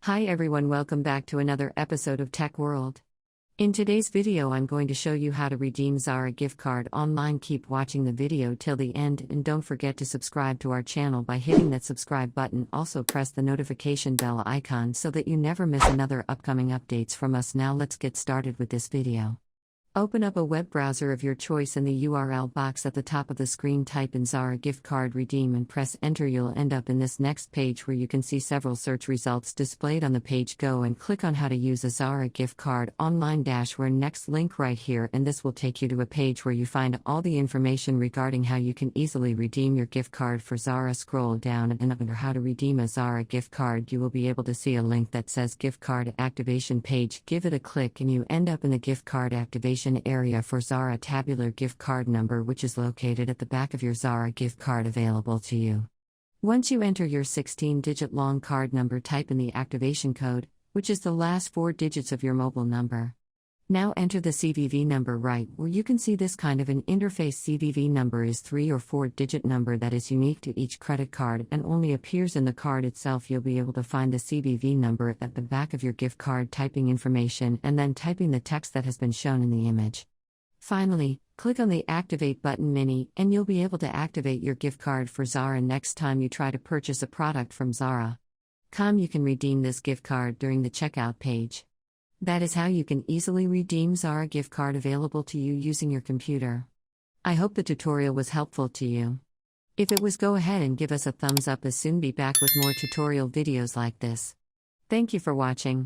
Hi everyone, welcome back to another episode of Tech World. In today's video I'm going to show you how to redeem Zara gift card online. Keep watching the video till the end and don't forget to subscribe to our channel by hitting that subscribe button. Also press the notification bell icon so that you never miss another upcoming updates from us. Now let's get started with this video. Open up a web browser of your choice. In the URL box at the top of the screen, type in Zara gift card redeem and press enter. You'll end up in this next page where you can see several search results displayed on the page. Go and click on how to use a Zara gift card online. We're next link right here, and this will take you to a page where you find all the information regarding how you can easily redeem your gift card for Zara. Scroll down and under how to redeem a Zara gift card you will be able to see a link that says gift card activation page. Give it a click and you end up in the gift card activation area for Zara. Tabular gift card number, which is located at the back of your Zara gift card, available to you. Once you enter your 16-digit long card number, type in the activation code, which is the last 4 digits of your mobile number. Now enter the CVV number right where you can see this kind of an interface. CVV number is 3 or 4-digit number that is unique to each credit card and only appears in the card itself. You'll be able to find the CVV number at the back of your gift card, typing information and then typing the text that has been shown in the image. Finally, click on the Activate button mini and you'll be able to activate your gift card for Zara. Next time you try to purchase a product from Zara.com, you can redeem this gift card during the checkout page. That is how you can easily redeem Zara gift card available to you using your computer. I hope the tutorial was helpful to you. If it was, go ahead and give us a thumbs up. As soon be back with more tutorial videos like this. Thank you for watching.